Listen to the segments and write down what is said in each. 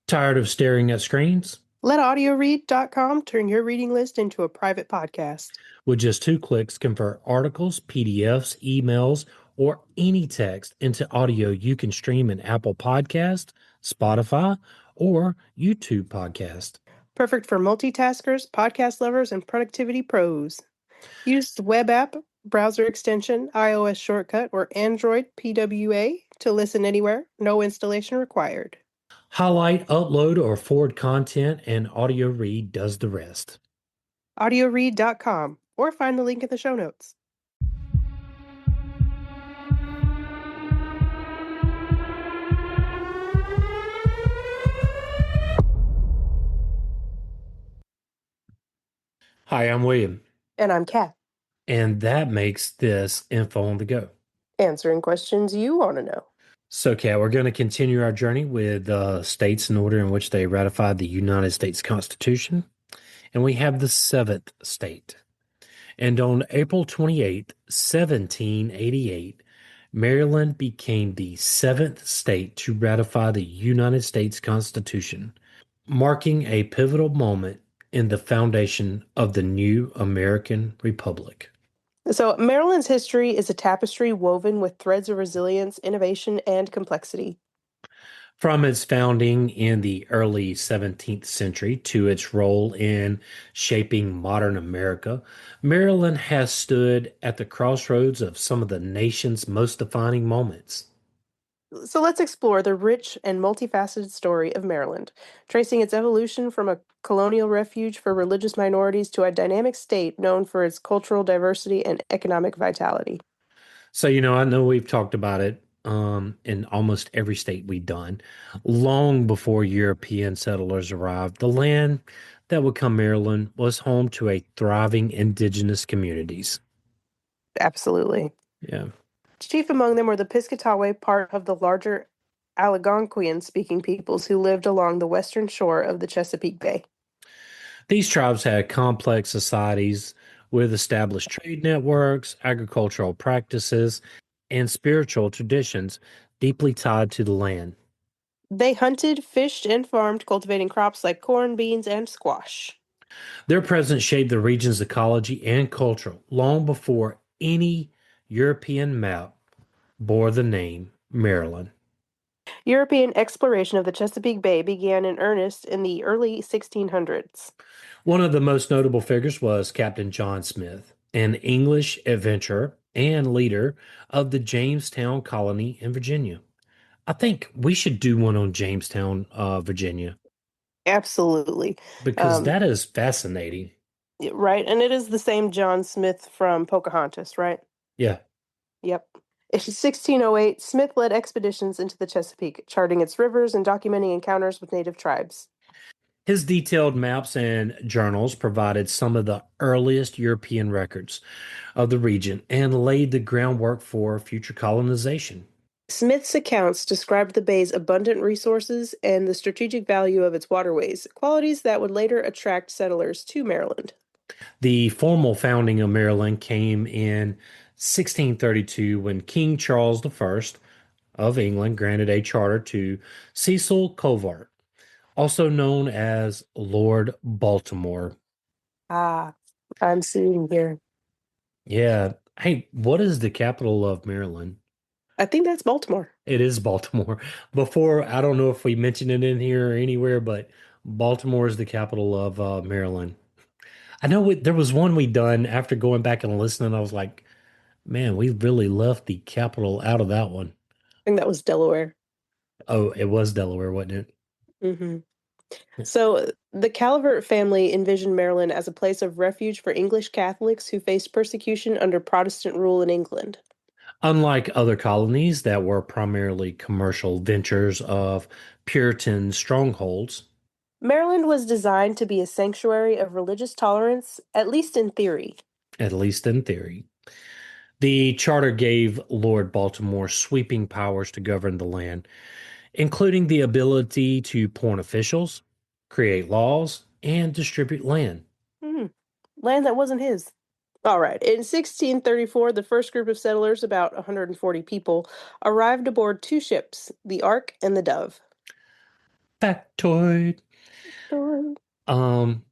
Tired of staring at screens? Let audioread.com turn your reading list into a private podcast. With just 2 clicks, convert articles, PDFs, emails, or any text into audio you can stream in Apple Podcast, Spotify, or YouTube Podcast. Perfect for multitaskers, podcast lovers, and productivity pros. Use the web app, browser extension, iOS shortcut, or Android PWA to listen anywhere. No installation required. Highlight, upload, or forward content, and Audio Read does the rest. audioread.com, or find the link in the show notes. Hi, I'm William, And I'm Kat, and that makes this Info on the Go. answering questions you want to know. So, Kat, we're going to continue our journey with states in order in which they ratified the United States Constitution. And we have the seventh state. And on April 28th, 1788, Maryland became the seventh state to ratify the United States Constitution, marking a pivotal moment in the foundation of the new American Republic. So, Maryland's history is a tapestry woven with threads of resilience, innovation, and complexity. From its founding in the early 17th century to its role in shaping modern America, Maryland has stood at the crossroads of some of the nation's most defining moments. So let's explore the rich and multifaceted story of Maryland, tracing its evolution from a colonial refuge for religious minorities to a dynamic state known for its cultural diversity and economic vitality. So, I know we've talked about it in almost every state we've done. Long before European settlers arrived, the land that would become Maryland was home to a thriving indigenous communities. Absolutely. Yeah. Chief among them were the Piscataway, part of the larger Algonquian-speaking peoples who lived along the western shore of the Chesapeake Bay. These tribes had complex societies with established trade networks, agricultural practices, and spiritual traditions deeply tied to the land. They hunted, fished, and farmed, cultivating crops like corn, beans, and squash. Their presence shaped the region's ecology and culture long before any European map bore the name Maryland. European exploration of the Chesapeake Bay began in earnest in the early 1600s. One of the most notable figures was Captain John Smith, an English adventurer and leader of the Jamestown colony in Virginia. I think we should do one on Jamestown, Virginia, Absolutely. because Um, that is fascinating. right, and it is the same John Smith from Pocahontas, right? Yeah. Yep. In 1608, Smith led expeditions into the Chesapeake, charting its rivers and documenting encounters with native tribes. His detailed maps and journals provided some of the earliest European records of the region and laid the groundwork for future colonization. Smith's accounts described the bay's abundant resources and the strategic value of its waterways, qualities that would later attract settlers to Maryland. The formal founding of Maryland came in 1632 when King Charles I of England granted a charter to Cecil Covart, also known as Lord Baltimore. Ah, I'm seeing here. Yeah. Hey, what is the capital of Maryland? I think that's Baltimore. It is Baltimore. Before, I don't know if we mentioned it in here or anywhere, but Baltimore is the capital of Maryland. I know there was one we done after going back and listening. I was like, man, we really left the capital out of that one. I think that was Delaware. Oh, it was Delaware, wasn't hmm it? So the Calvert family envisioned Maryland as a place of refuge for English Catholics who faced persecution under Protestant rule in England. Unlike other colonies that were primarily commercial ventures of Puritan strongholds, Maryland was designed to be a sanctuary of religious tolerance, at least in theory. at least in theory. The charter gave Lord Baltimore sweeping powers to govern the land, including the ability to appoint officials, create laws, and distribute land. Hmm. Land that wasn't his. All right. In 1634, the first group of settlers, about 140 people, arrived aboard two ships, the Ark and the Dove. Factoid. Sure. Um,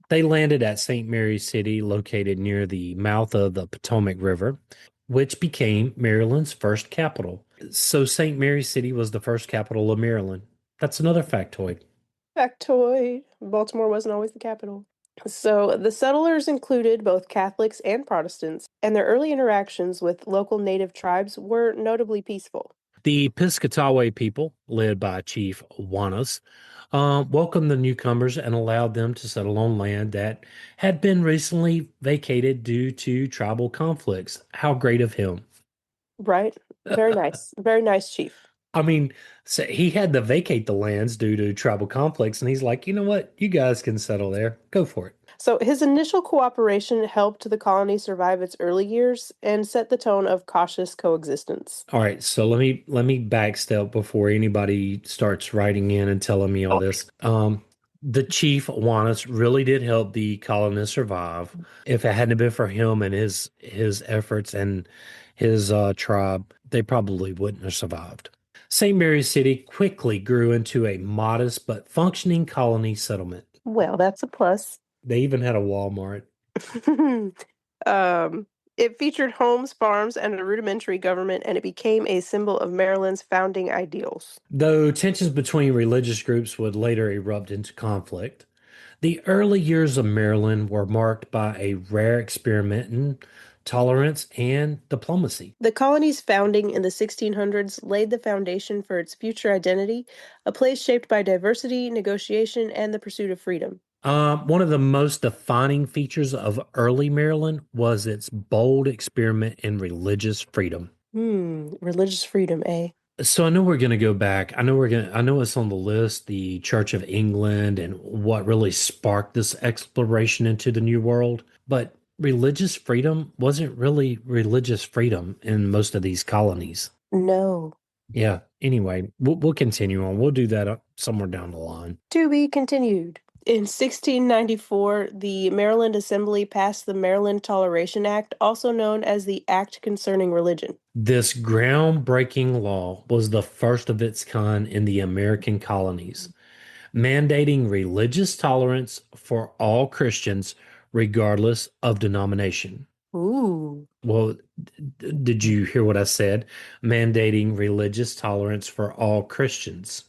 they landed at St. Mary's City, located near the mouth of the Potomac River, which became Maryland's first capital. So St. Mary's City was the first capital of Maryland. That's another factoid. Factoid. Baltimore wasn't always the capital. So the settlers included both Catholics and Protestants, and their early interactions with local native tribes were notably peaceful. The Piscataway people, led by Chief Wanas, welcomed the newcomers and allowed them to settle on land that had been recently vacated due to tribal conflicts. How great of him! Right? Very nice. Very nice, Chief. I mean, so he had to vacate the lands due to tribal conflicts, and he's like, you know what? You guys can settle there. Go for it. So his initial cooperation helped the colony survive its early years and set the tone of cautious coexistence. All right, so let me backstep before anybody starts writing in and telling me all Oh, this. The chief Juanes really did help the colonists survive. If it hadn't been for him and his efforts and his tribe, they probably wouldn't have survived. St. Mary's City quickly grew into a modest but functioning colony settlement. well, that's a plus. They even had a Walmart. um, it featured homes, farms, and a rudimentary government, and it became a symbol of Maryland's founding ideals. Though tensions between religious groups would later erupt into conflict, the early years of Maryland were marked by a rare experiment in tolerance and diplomacy. The colony's founding in the 1600s laid the foundation for its future identity, a place shaped by diversity, negotiation, and the pursuit of freedom. One of the most defining features of early Maryland was its bold experiment in religious freedom. Religious freedom, eh? So I know we're going to go back. I know it's on the list, the Church of England and what really sparked this exploration into the New World. But religious freedom wasn't really religious freedom in most of these colonies. No. Yeah. Anyway, we'll continue on. We'll do that somewhere down the line. To be continued. In 1694, the Maryland Assembly passed the Maryland Toleration Act, also known as the Act Concerning Religion. This groundbreaking law was the first of its kind in the American colonies, mandating religious tolerance for all Christians, regardless of denomination. Ooh. Well, did you hear what I said? Mandating religious tolerance for all Christians.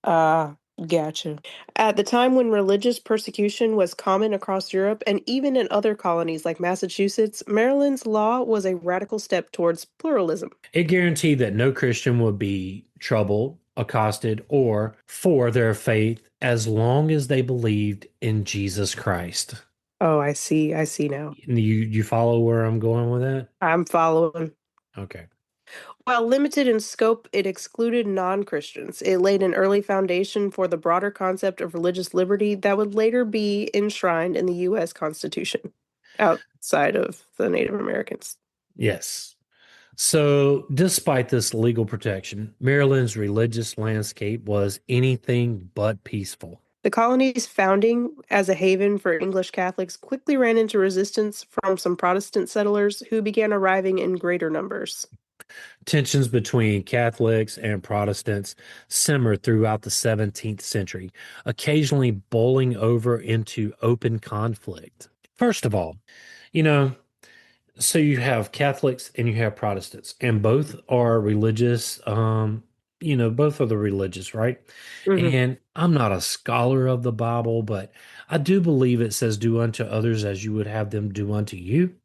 Ah, gotcha. At the time when religious persecution was common across Europe and even in other colonies like Massachusetts, Maryland's law was a radical step towards pluralism. It guaranteed that no Christian would be troubled, accosted, or for their faith as long as they believed in Jesus Christ. Oh, I see. I see now. You follow where I'm going with that? I'm following. Okay. While limited in scope, it excluded non-Christians. It laid an early foundation for the broader concept of religious liberty that would later be enshrined in the U.S. Constitution outside of the Native Americans. Yes. So, despite this legal protection, Maryland's religious landscape was anything but peaceful. The colony's founding as a haven for English Catholics quickly ran into resistance from some Protestant settlers who began arriving in greater numbers. Tensions between Catholics and Protestants simmered throughout the 17th century, occasionally boiling over into open conflict. First of all, you know, so you have Catholics and you have Protestants, and both are religious. Both are the religious, right? Hmm. And I'm not a scholar of the Bible, but I do believe it says, "Do unto others as you would have them do unto you."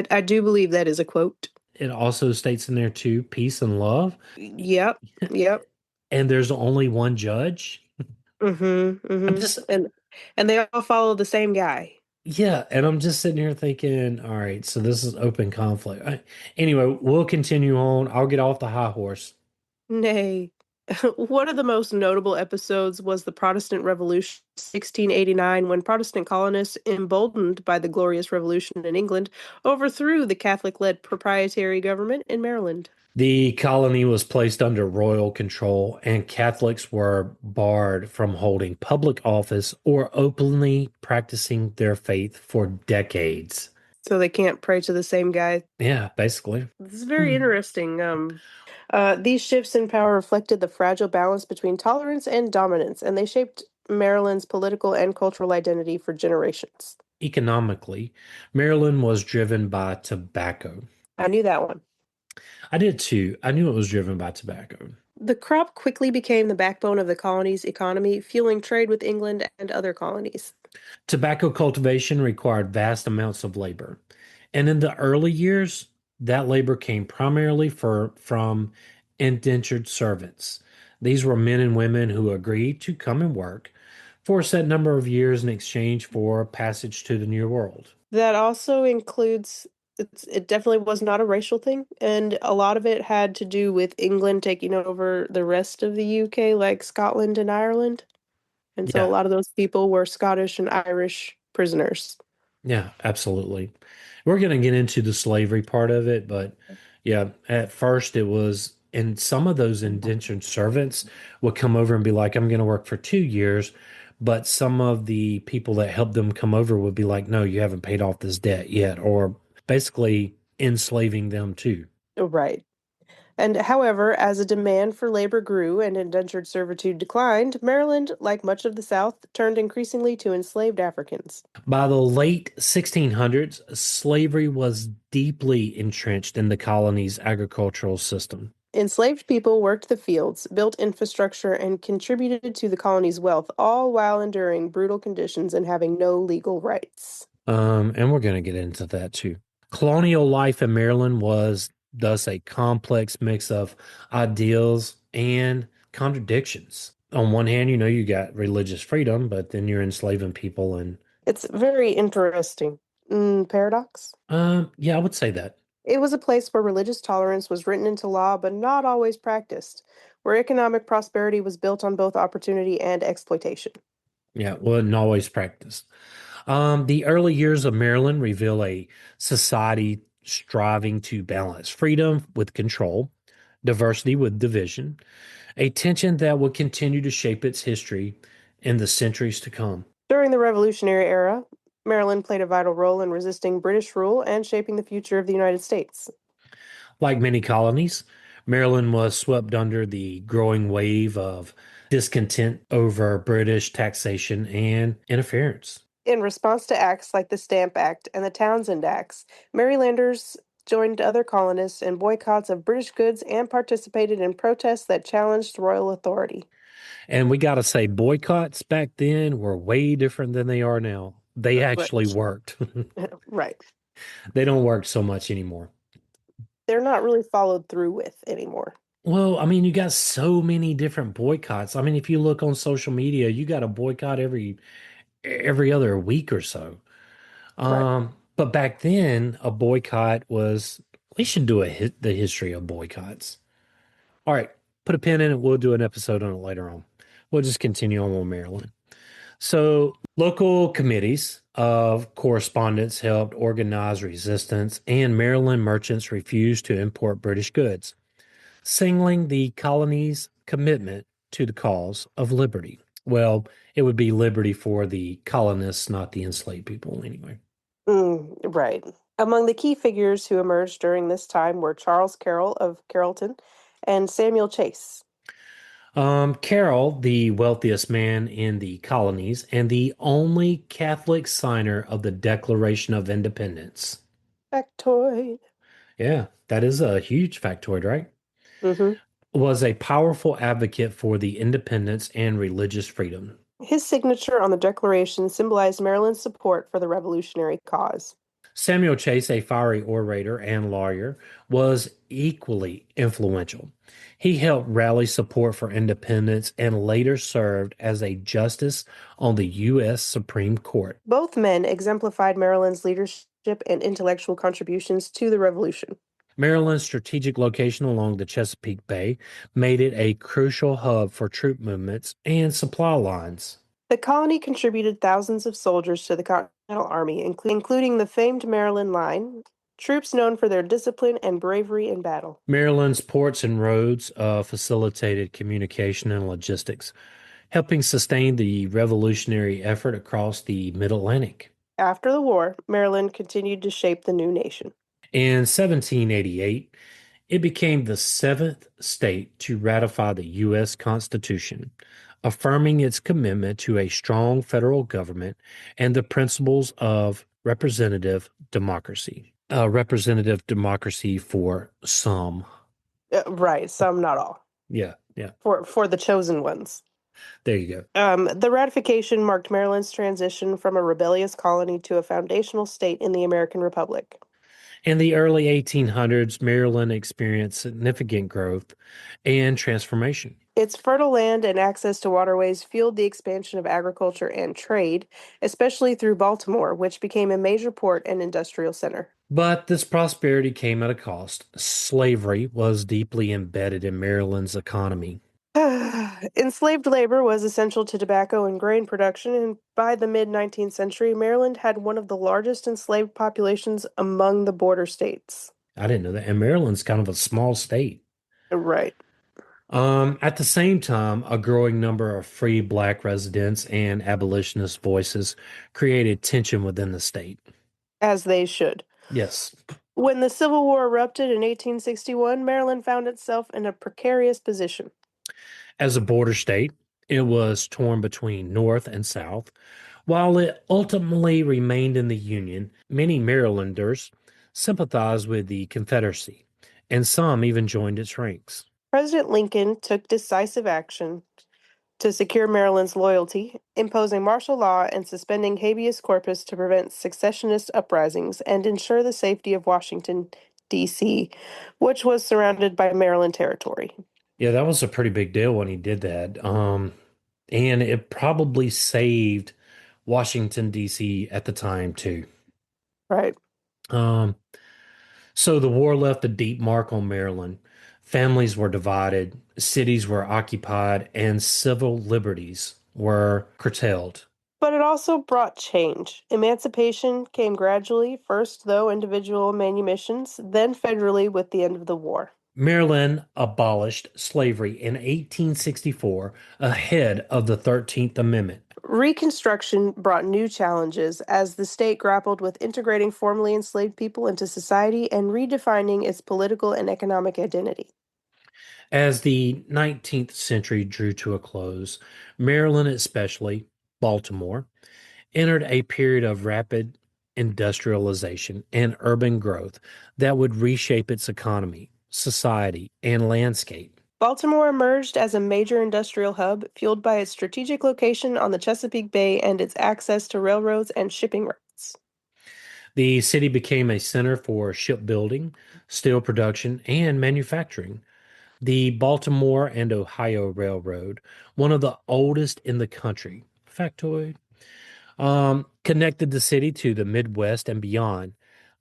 I do believe that is a quote. It also states in there too, peace and love. Yep, yep. And there's only one judge. Mm-hmm, I'm mm-hmm. just, And they all follow the same guy. yeah, and I'm just sitting here thinking, all right, so this is open conflict. Anyway, we'll continue on. I'll get off the high horse. Nay. One of the most notable episodes was the Protestant Revolution, 1689, when Protestant colonists, emboldened by the Glorious Revolution in England, overthrew the Catholic-led proprietary government in Maryland. The colony was placed under royal control, and Catholics were barred from holding public office or openly practicing their faith for decades. So they can't pray to the same guy. Yeah, basically. This is very interesting. These shifts in power reflected the fragile balance between tolerance and dominance, and they shaped Maryland's political and cultural identity for generations. Economically, Maryland was driven by tobacco. I knew that one. I did too. I knew it was driven by tobacco. The crop quickly became the backbone of the colony's economy, fueling trade with England and other colonies. Tobacco cultivation required vast amounts of labor. And in the early years, that labor came primarily from indentured servants. These were men and women who agreed to come and work for a set number of years in exchange for passage to the New World. That also includes, it definitely was not a racial thing, and a lot of it had to do with England taking over the rest of the UK, like Scotland and Ireland. And so a Yeah, lot of those people were Scottish and Irish prisoners. yeah, absolutely. We're going to get into the slavery part of it, but yeah, at first it was, and some of those indentured servants would come over and be like, I'm going to work for 2 years. But some of the people that helped them come over would be like, no, you haven't paid off this debt yet, or basically enslaving them too. Right. And however, as a demand for labor grew and indentured servitude declined, Maryland, like much of the South, turned increasingly to enslaved Africans. By the late 1600s, slavery was deeply entrenched in the colony's agricultural system. Enslaved people worked the fields, built infrastructure, and contributed to the colony's wealth, all while enduring brutal conditions and having no legal rights. And we're going to get into that too. Colonial life in Maryland was thus a complex mix of ideals and contradictions. On one hand, you got religious freedom, but then you're enslaving people, and It's very interesting. Paradox? yeah, I would say that. It was a place where religious tolerance was written into law but not always practiced, where economic prosperity was built on both opportunity and exploitation. Yeah, wasn't always practiced. The early years of Maryland reveal a society striving to balance freedom with control, diversity with division, a tension that would continue to shape its history in the centuries to come. During the Revolutionary era, Maryland played a vital role in resisting British rule and shaping the future of the United States. Like many colonies, Maryland was swept under the growing wave of discontent over British taxation and interference. In response to acts like the Stamp Act and the Townshend Acts, Marylanders joined other colonists in boycotts of British goods and participated in protests that challenged royal authority. And we got to say, boycotts back then were way different than they are now. They actually Right. worked. Right. They don't work so much anymore. They're not really followed through with anymore. Well, I mean, you got so many different boycotts. I mean, if you look on social media, you got a boycott every other week or so. Right. But back then, a boycott was, we should do the history of boycotts. All right, put a pin in it. We'll do an episode on it later on. We'll just continue on with Maryland. So, local committees of correspondence helped organize resistance, and Maryland merchants refused to import British goods, signaling the colony's commitment to the cause of liberty. Well, it would be liberty for the colonists, not the enslaved people, anyway. Right. Among the key figures who emerged during this time were Charles Carroll of Carrollton and Samuel Chase. Carroll, the wealthiest man in the colonies and the only Catholic signer of the Declaration of Independence. Factoid. Yeah, that is a huge factoid, right? hmm Was a powerful advocate for the independence and religious freedom. His signature on the Declaration symbolized Maryland's support for the revolutionary cause. Samuel Chase, a fiery orator and lawyer, was equally influential. He helped rally support for independence and later served as a justice on the U.S. Supreme Court. Both men exemplified Maryland's leadership and intellectual contributions to the revolution. Maryland's strategic location along the Chesapeake Bay made it a crucial hub for troop movements and supply lines. The colony contributed thousands of soldiers to the Continental Army, including the famed Maryland Line, troops known for their discipline and bravery in battle. Maryland's ports and roads facilitated communication and logistics, helping sustain the revolutionary effort across the Mid-Atlantic. After the war, Maryland continued to shape the new nation. In 1788, It became the seventh state to ratify the U.S. Constitution, affirming its commitment to a strong federal government and the principles of representative democracy. Representative democracy for some. Right, some, not all. Yeah, yeah. For the chosen ones. There you go. The ratification marked Maryland's transition from a rebellious colony to a foundational state in the American Republic. In the early 1800s, Maryland experienced significant growth and transformation. Its fertile land and access to waterways fueled the expansion of agriculture and trade, especially through Baltimore, which became a major port and industrial center. But this prosperity came at a cost. Slavery was deeply embedded in Maryland's economy. Enslaved labor was essential to tobacco and grain production, and by the mid 19th century, Maryland had one of the largest enslaved populations among the border states. I didn't know that. And Maryland's kind of a small state. Right, At the same time, a growing number of free black residents and abolitionist voices created tension within the state. as they should. Yes. When the Civil War erupted in 1861, Maryland found itself in a precarious position. As a border state, it was torn between North and South. While it ultimately remained in the Union, many Marylanders sympathized with the Confederacy, and some even joined its ranks. President Lincoln took decisive action to secure Maryland's loyalty, imposing martial law and suspending habeas corpus to prevent secessionist uprisings and ensure the safety of Washington, D.C., which was surrounded by Maryland territory. Yeah, that was a pretty big deal when he did that. And it probably saved Washington, D.C. at the time, too. Right. Um, so the war left a deep mark on Maryland. Families were divided, cities were occupied, and civil liberties were curtailed. But it also brought change. Emancipation came gradually, first, though, individual manumissions, then federally with the end of the war. Maryland abolished slavery in 1864 ahead of the 13th Amendment. Reconstruction brought new challenges as the state grappled with integrating formerly enslaved people into society and redefining its political and economic identity. As the 19th century drew to a close, Maryland, especially Baltimore, entered a period of rapid industrialization and urban growth that would reshape its economy, society, and landscape. Baltimore emerged as a major industrial hub, fueled by its strategic location on the Chesapeake Bay and its access to railroads and shipping routes. The city became a center for shipbuilding, steel production, and manufacturing. The Baltimore and Ohio Railroad, one of the oldest in the country, factoid, connected the city to the Midwest and beyond,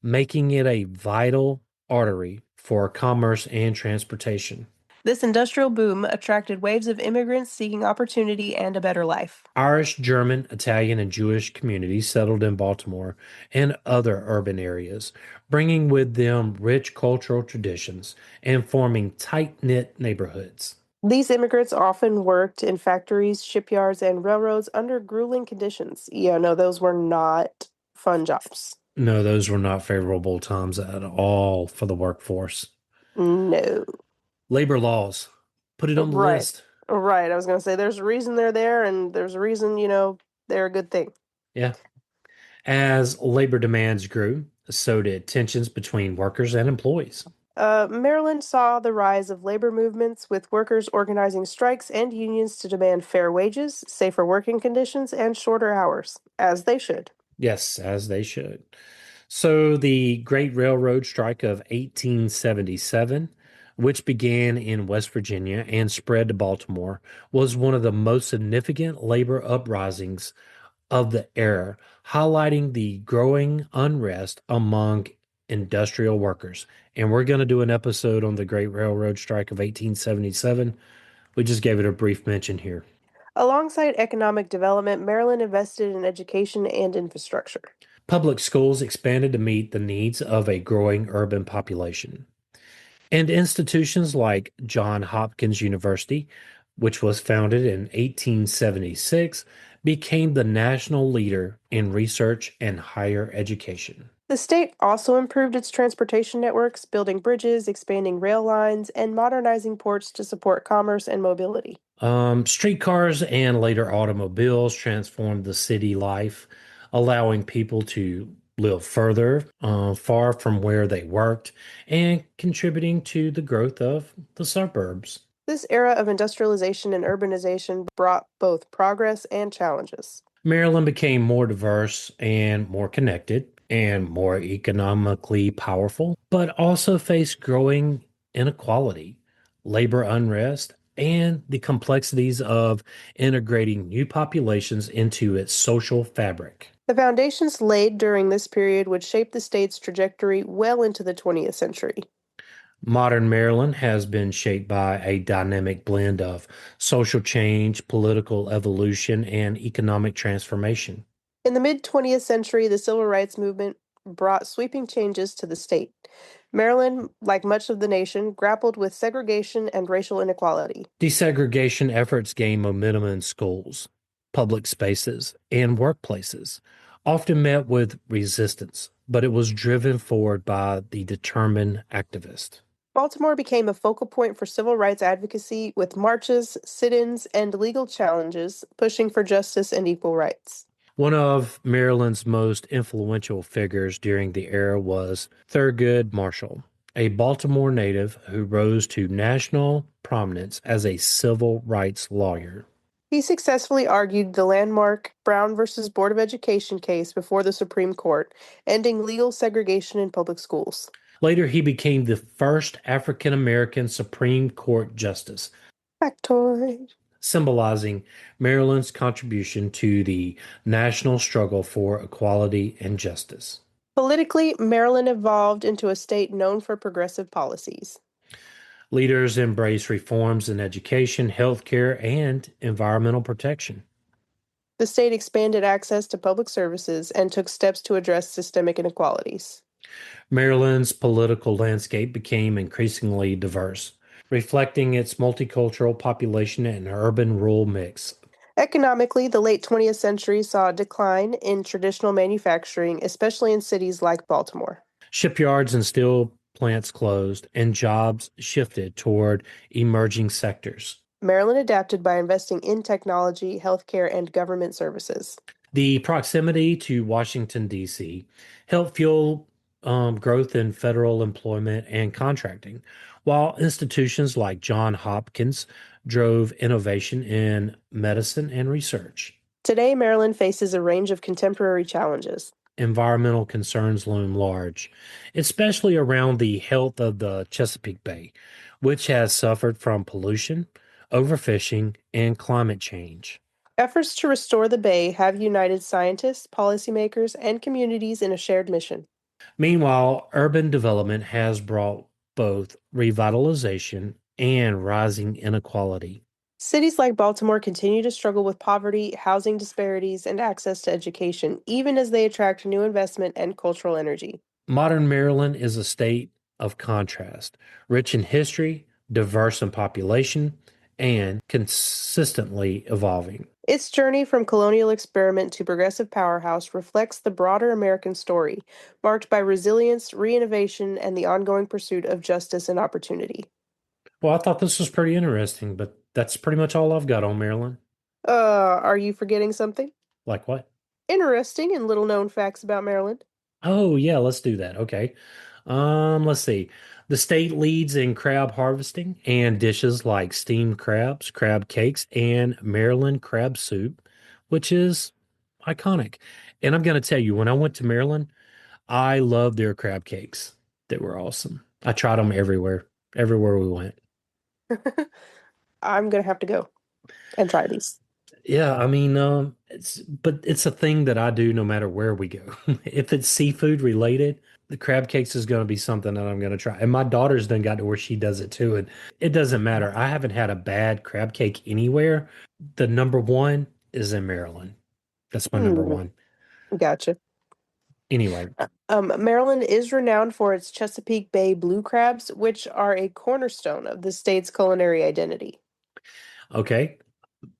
making it a vital artery for commerce and transportation. This industrial boom attracted waves of immigrants seeking opportunity and a better life. Irish, German, Italian, and Jewish communities settled in Baltimore and other urban areas, bringing with them rich cultural traditions and forming tight-knit neighborhoods. These immigrants often worked in factories, shipyards, and railroads under grueling conditions. Yeah, no, those were not fun jobs. No, those were not favorable times at all for the workforce. No. Labor laws, put it on the Right. list. Right. I was going to say there's a reason they're there, and there's a reason, they're a good thing. Yeah. As labor demands grew, so did tensions between workers and employees. Maryland saw the rise of labor movements, with workers organizing strikes and unions to demand fair wages, safer working conditions, and shorter hours, as they should. Yes, as they should. So the Great Railroad Strike of 1877, which began in West Virginia and spread to Baltimore, was one of the most significant labor uprisings of the era, highlighting the growing unrest among industrial workers. And we're going to do an episode on the Great Railroad Strike of 1877. We just gave it a brief mention here. Alongside economic development, Maryland invested in education and infrastructure. Public schools expanded to meet the needs of a growing urban population. And institutions like Johns Hopkins University, which was founded in 1876, became the national leader in research and higher education. The state also improved its transportation networks, building bridges, expanding rail lines, and modernizing ports to support commerce and mobility. Streetcars and later automobiles transformed the city life, allowing people to live further, far from where they worked, and contributing to the growth of the suburbs. This era of industrialization and urbanization brought both progress and challenges. Maryland became more diverse and more connected and more economically powerful, but also faced growing inequality, labor unrest, and the complexities of integrating new populations into its social fabric. The foundations laid during this period would shape the state's trajectory well into the 20th century. Modern Maryland has been shaped by a dynamic blend of social change, political evolution, and economic transformation. In the mid 20th century, the civil rights movement brought sweeping changes to the state. Maryland, like much of the nation, grappled with segregation and racial inequality. Desegregation efforts gained momentum in schools, public spaces, and workplaces, often met with resistance, but it was driven forward by the determined activist. Baltimore became a focal point for civil rights advocacy with marches, sit ins, and legal challenges pushing for justice and equal rights. One of Maryland's most influential figures during the era was Thurgood Marshall, a Baltimore native who rose to national prominence as a civil rights lawyer. He successfully argued the landmark Brown versus Board of Education case before the Supreme Court, ending legal segregation in public schools. Later, he became the first African American Supreme Court justice, Factoid. symbolizing Maryland's contribution to the national struggle for equality and justice. Politically, Maryland evolved into a state known for progressive policies. Leaders embraced reforms in education, healthcare, and environmental protection. The state expanded access to public services and took steps to address systemic inequalities. Maryland's political landscape became increasingly diverse, reflecting its multicultural population and urban-rural mix. Economically, the late 20th century saw a decline in traditional manufacturing, especially in cities like Baltimore. Shipyards and steel plants closed, and jobs shifted toward emerging sectors. Maryland adapted by investing in technology, healthcare, and government services. The proximity to Washington, D.C. helped fuel growth in federal employment and contracting, while institutions like Johns Hopkins drove innovation in medicine and research. Today, Maryland faces a range of contemporary challenges. Environmental concerns loom large, especially around the health of the Chesapeake Bay, which has suffered from pollution, overfishing, and climate change. Efforts to restore the bay have united scientists, policymakers, and communities in a shared mission. Meanwhile, urban development has brought both revitalization and rising inequality. Cities like Baltimore continue to struggle with poverty, housing disparities, and access to education, even as they attract new investment and cultural energy. Modern Maryland is a state of contrast, rich in history, diverse in population, and consistently evolving. Its journey from colonial experiment to progressive powerhouse reflects the broader American story, marked by resilience, reinnovation, and the ongoing pursuit of justice and opportunity. Well, I thought this was pretty interesting, but that's pretty much all I've got on Maryland. Are you forgetting something? Like what? Interesting and little known facts about Maryland. Oh, yeah, let's do that. Okay. Let's see. The state leads in crab harvesting and dishes like steamed crabs, crab cakes, and Maryland crab soup, which is iconic. And I'm going to tell you, when I went to Maryland, I loved their crab cakes. They were awesome. I tried them everywhere we went. I'm gonna have to go and try these. Yeah, I mean, it's a thing that I do no matter where we go. If it's seafood related, the crab cakes is going to be something that I'm going to try. And my daughter's done got to where she does it too. And it doesn't matter. I haven't had a bad crab cake anywhere. The number one is in Maryland. That's my number Hmm, one. gotcha. Anyway, Maryland is renowned for its Chesapeake Bay blue crabs, which are a cornerstone of the state's culinary identity. okay.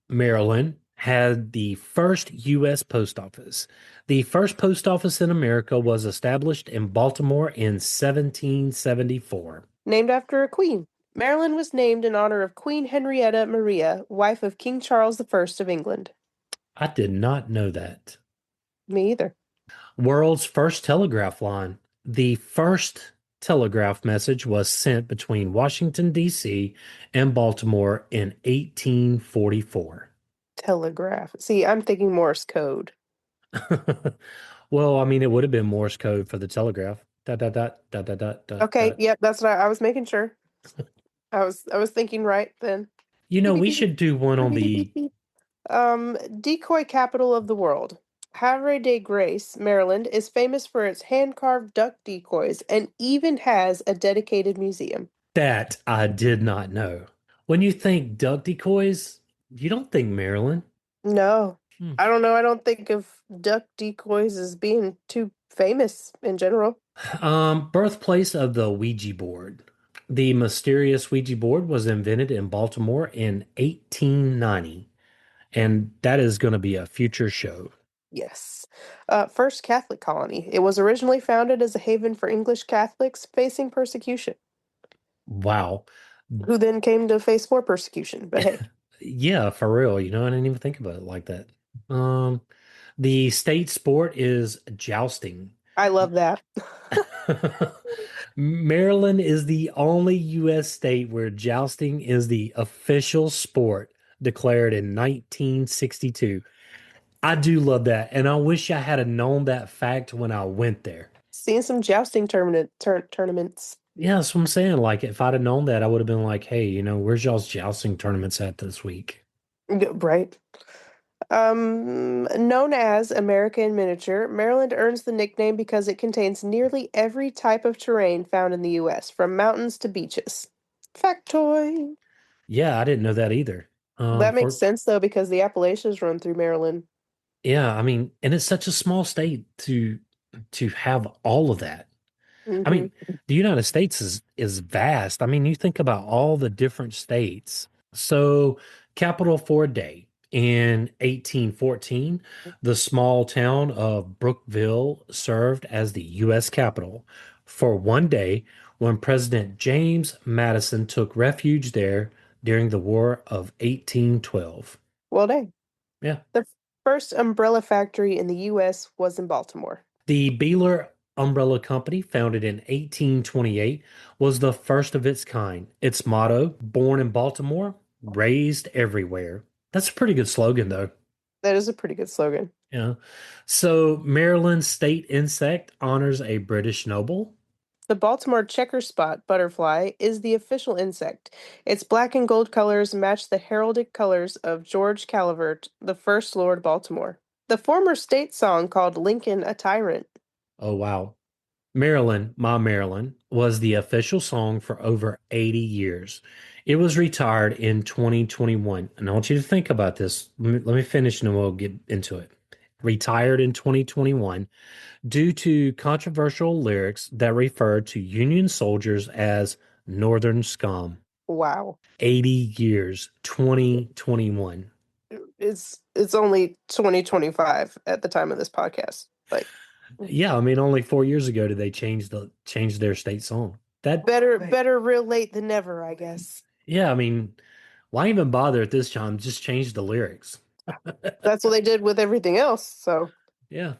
Maryland had the first U.S. post office. The first post office in America was established in Baltimore in 1774. Named after a queen. Maryland was named in honor of Queen Henrietta Maria, wife of King Charles I of England. I did not know that. Me either. World's first telegraph line. The first telegraph message was sent between Washington, D.C. and Baltimore in 1844. Telegraph. See, I'm thinking Morse code. Well, I mean, it would have been Morse code for the telegraph. Dot, dot, dot, dot, dot, dot, dot, Okay, dot. yep, that's what I was making sure. I was thinking right then. You know, Beep, beep, we beep, beep. should do one on Beep, beep, the beep, beep. Decoy capital of the world. Havre de Grace, Maryland, is famous for its hand-carved duck decoys and even has a dedicated museum. that I did not know. When you think duck decoys, you don't think Maryland. No, Hmm. I don't know. I don't think of duck decoys as being too famous in general. Birthplace of the Ouija board. The mysterious Ouija board was invented in Baltimore in 1890, and that is going to be a future show. Yes. First Catholic colony. It was originally founded as a haven for English Catholics facing persecution, Wow. who then came to face more persecution. But hey, Yeah, for real. You know, I didn't even think about it like that. Um, the state sport is jousting. I love that. Maryland is the only U.S. state where jousting is the official sport declared in 1962. I do love that, and I wish I had known that fact when I went there. Seeing some jousting tournaments. Yeah, that's what I'm saying. Like, if I'd have known that, I would have been like, hey, where's y'all's jousting tournaments at this week? Right. Known as America in miniature, Maryland earns the nickname because it contains nearly every type of terrain found in the U.S., from mountains to beaches. Factoid. Yeah, I didn't know that either. That makes For sense though, because the Appalachians run through Maryland. Yeah, I mean, and it's such a small state to have all of that. I Hmm. mean, the United States is vast. I mean, you think about all the different states. So, capital for a day. In 1814, the small town of Brookville served as the U.S. capital for one day when President James Madison took refuge there during the War of 1812. Well, dang. Yeah. The first umbrella factory in the U.S. was in Baltimore. The Beeler Umbrella Company, founded in 1828, was the first of its kind. Its motto, born in Baltimore, raised everywhere. That's a pretty good slogan, though. That is a pretty good slogan. Yeah. So, Maryland's state insect honors a British noble. The Baltimore checker spot butterfly is the official insect. Its black and gold colors match the heraldic colors of George Calvert, the first Lord Baltimore. The former state song called Lincoln a Tyrant. Oh, wow. Maryland, My Maryland, was the official song for over 80 years. It was retired in 2021. And I want you to think about this. Let me finish and then we'll get into it. Retired in 2021 due to controversial lyrics that referred to Union soldiers as Northern scum. Wow. 80 years, 2021. It's only 2025 at the time of this podcast. Like Yeah, I mean, only 4 years ago did they change their state song. That, better real late than never, I guess. yeah, I mean, why even bother at this time? Just change the lyrics. That's what they did with everything else. So, Yeah.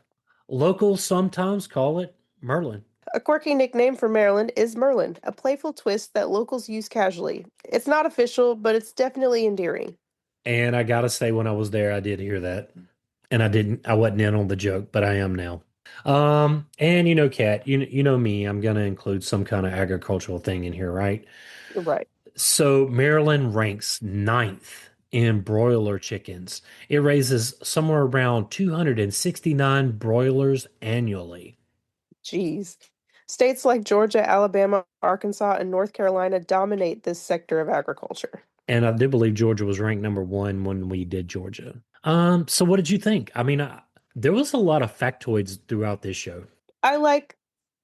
Locals sometimes call it Merlin. a quirky nickname for Maryland is Merlin, a playful twist that locals use casually. It's not official, but it's definitely endearing. And I gotta say, when I was there, I did hear that. And I wasn't in on the joke, but I am now. And Kat, you know me, I'm gonna include some kind of agricultural thing in here, right? Right. So Maryland ranks ninth in broiler chickens. It raises somewhere around 269 broilers annually. Jeez. States like Georgia, Alabama, Arkansas, and North Carolina dominate this sector of agriculture. And I do believe Georgia was ranked number one when we did Georgia. So what did you think? I mean, there was a lot of factoids throughout this show. I like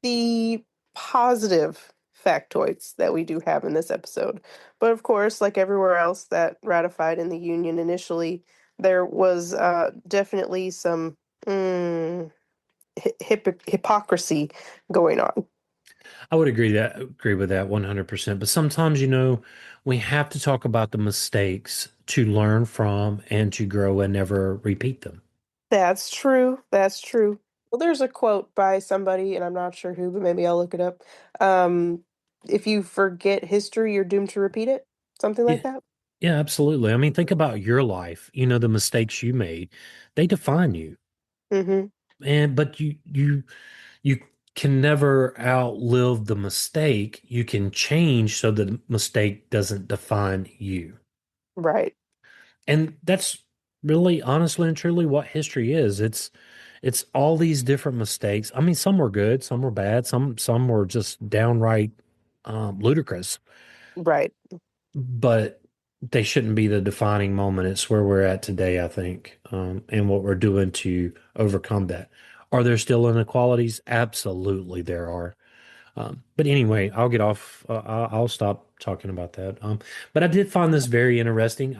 the positive factoids that we do have in this episode. But of course, like everywhere else that ratified in the Union initially, There was definitely some mm, hypocrisy going on. I would agree with that 100%. But sometimes, we have to talk about the mistakes to learn from and to grow and never repeat them. That's true. That's true. Well, there's a quote by somebody, and I'm not sure who, but maybe I'll look it up. Um, if you forget history, you're doomed to repeat it. Something Yeah, like that. yeah, absolutely. I mean, think about your life. The mistakes you made, they define you. Mm-hmm. And but you can never outlive the mistake. You can change so the mistake doesn't define you. Right. And that's really honestly and truly what history is. It's all these different mistakes. I mean, some were good, some were bad, some were just downright ludicrous, Right. but they shouldn't be the defining moment. It's where we're at today, I think, and what we're doing to overcome that. Are there still inequalities? Absolutely, there are. But anyway, I'll get off. I'll stop talking about that. But I did find this very interesting.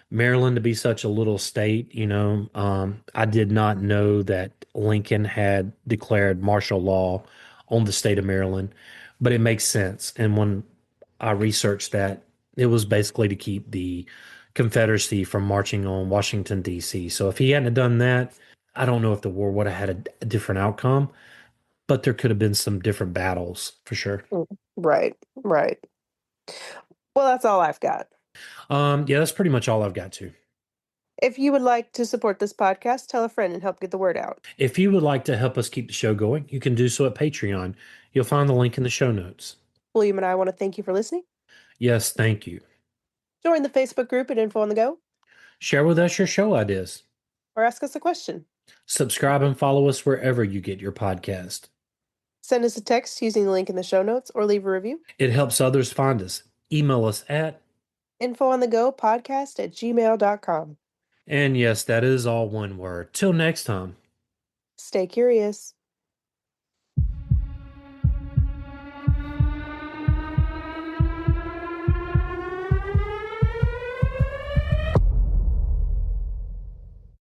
Maryland to be such a little state, I did not know that Lincoln had declared martial law on the state of Maryland, but it makes sense. And when I researched that, it was basically to keep the Confederacy from marching on Washington, D.C. So if he hadn't done that, I don't know if the war would have had a different outcome, but there could have been some different battles for sure. Mm. Right. Right. Well, that's all I've got. Yeah, that's pretty much all I've got to. If you would like to support this podcast, tell a friend and help get the word out. If you would like to help us keep the show going, you can do so at Patreon. You'll find the link in the show notes. William and I want to thank you for listening. Yes, thank you. Join the Facebook group at Info on the Go Share with us your show ideas. or ask us a question. Subscribe and follow us wherever you get your podcast. Send us a text using the link in the show notes or leave a review. It helps others find us. Email us at, infoonthegopodcast@gmail.com. and yes, that is all one word. Till next time. Stay curious.